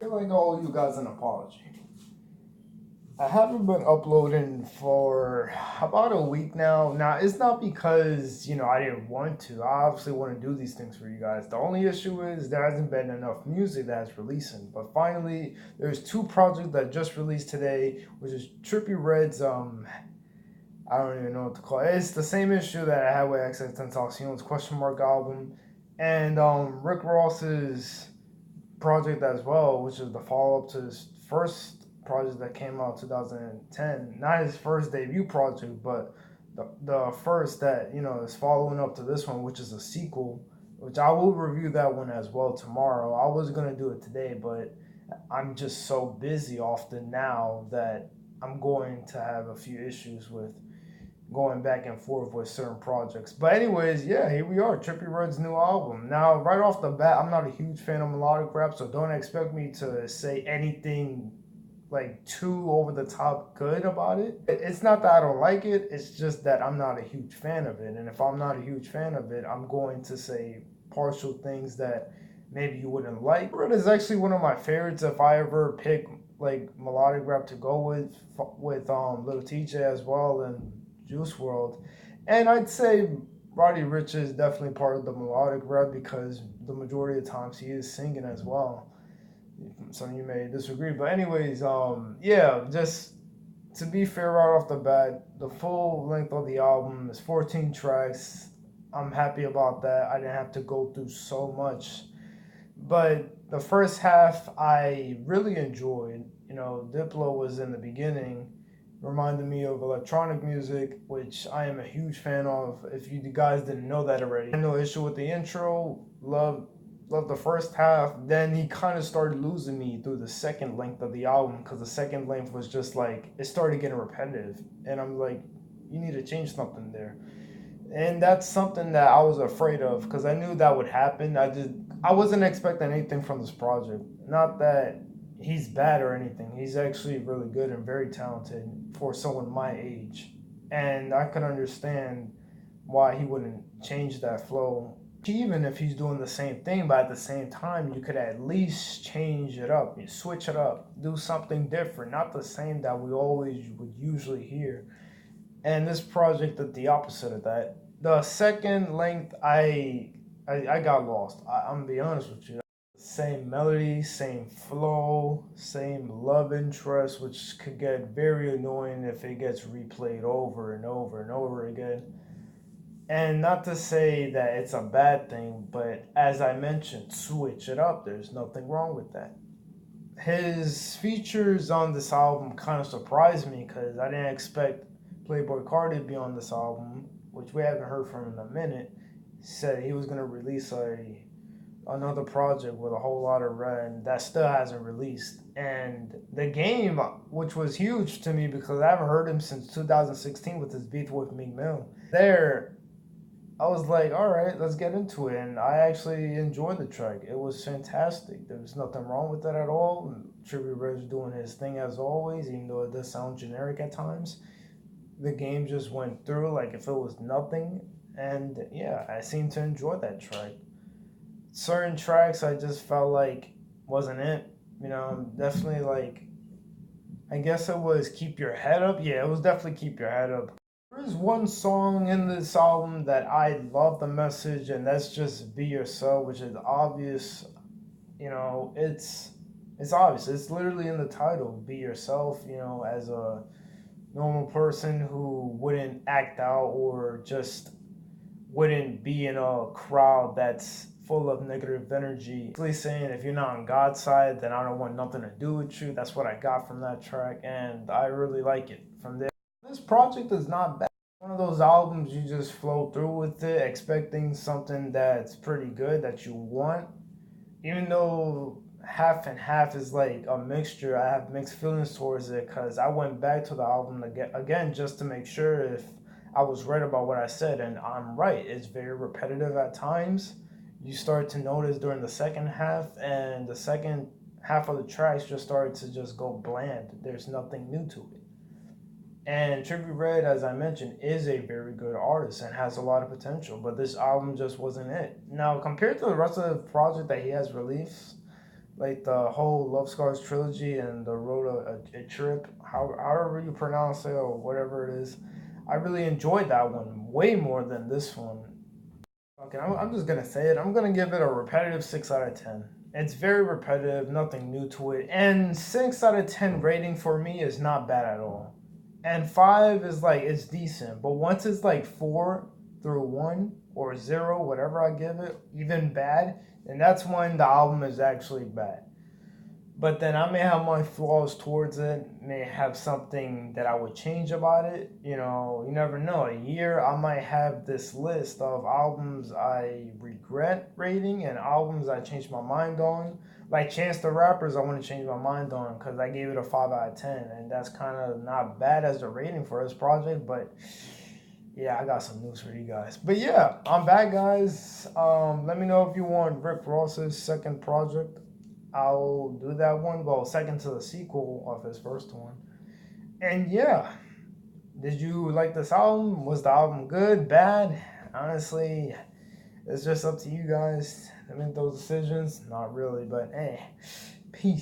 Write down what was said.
feel like I owe you guys an apology. I haven't been uploading for about a week now. Now, it's not because, I didn't want to. I obviously want to do these things for you guys. The only issue is there hasn't been enough music that's releasing. But finally, there's two projects that just released today, which is Trippie Redd's, I don't even know what to call it. It's the same issue that I had with XXXTentacion's question mark album. And Rick Ross's project as well, which is the follow up to his first project that came out 2010. Not his first debut project, but the first that is following up to this one, which is a sequel. Which I will review that one as well tomorrow. I was gonna do it today, but I'm just so busy often now that I'm going to have a few issues with going back and forth with certain projects. But anyways, yeah, here we are, Trippie Redd's new album. Now, right off the bat, I'm not a huge fan of melodic rap, so don't expect me to say anything like too over the top good about it. It's not that I don't like it, it's just that I'm not a huge fan of it. And if I'm not a huge fan of it, I'm going to say partial things that maybe you wouldn't like. Red is actually one of my favorites if I ever pick like melodic rap to go with Lil TJ as well and Juice World. And I'd say Roddy Ricch is definitely part of the melodic rap because the majority of times he is singing as well. Some of you may disagree, but anyways, yeah, just to be fair right off the bat, the full length of the album is 14 tracks. I'm happy about that. I didn't have to go through so much, but the first half I really enjoyed. Diplo was in the beginning, reminded me of electronic music, which I am a huge fan of. If you guys didn't know that already, I had no issue with the intro. Love the first half. Then he kind of started losing me through the second length of the album because the second length was just like it started getting repetitive, and I'm like, you need to change something there. And that's something that I was afraid of because I knew that would happen. I wasn't expecting anything from this project. Not that he's bad or anything. He's actually really good and very talented for someone my age. And I could understand why he wouldn't change that flow. Even if he's doing the same thing, but at the same time, you could at least change it up, you switch it up, do something different, not the same that we always would usually hear. And this project did the opposite of that. The second length, I got lost. I'm gonna be honest with you. Same melody, same flow, same love interest, which could get very annoying if it gets replayed over and over and over again. And not to say that it's a bad thing, but as I mentioned, switch it up. There's nothing wrong with that. His features on this album kind of surprised me because I didn't expect Playboi Carti to be on this album, which we haven't heard from in a minute. He said he was going to release another project with a whole lot of Red, and that still hasn't released. And the game, which was huge to me because I haven't heard him since 2016 with his beef with Meek Mill. I was like, all right, let's get into it. And I actually enjoyed the track. It was fantastic. There was nothing wrong with that at all. Trippie Redd's doing his thing as always, even though it does sound generic at times. The game just went through like if it was nothing. And yeah, I seemed to enjoy that track. Certain tracks I just felt like wasn't it. Definitely like, I guess it was Keep Your Head Up. Yeah, it was definitely Keep Your Head Up. There is one song in this album that I love the message, and that's just Be Yourself, which is obvious. It's obvious. It's literally in the title, Be Yourself. As a normal person who wouldn't act out or just wouldn't be in a crowd that's full of negative energy. Basically saying if you're not on God's side, then I don't want nothing to do with you. That's what I got from that track, and I really like it from there. This project is not bad. One of those albums you just flow through with it, expecting something that's pretty good that you want. Even though half and half is like a mixture, I have mixed feelings towards it because I went back to the album again just to make sure if I was right about what I said, and I'm right. It's very repetitive at times. You start to notice during the second half, and the second half of the tracks just started to just go bland. There's nothing new to it. And Trippie Redd, as I mentioned, is a very good artist and has a lot of potential, but this album just wasn't it. Now, compared to the rest of the project that he has released, like the whole Love Scars trilogy and the Road a Trip, however you pronounce it or whatever it is. I really enjoyed that one way more than this one. Okay, I'm just gonna say it. I'm gonna give it a repetitive 6 out of 10. It's very repetitive, nothing new to it, and 6 out of 10 rating for me is not bad at all. And five is like it's decent, but once it's like 4 through 1 or 0, whatever I give it, even bad, and that's when the album is actually bad. But then I may have my flaws towards it, may have something that I would change about it. You never know. A year, I might have this list of albums I regret rating and albums I changed my mind on. Like Chance the Rappers, I want to change my mind on because I gave it a 5 out of 10, and that's kind of not bad as a rating for this project, but yeah, I got some news for you guys. But yeah, I'm back, guys. Let me know if you want Rick Ross's second project. I'll do that one. Well, second to the sequel of his first one. And yeah, did you like this album? Was the album good, bad? Honestly, it's just up to you guys to make those decisions. Not really, but hey, peace.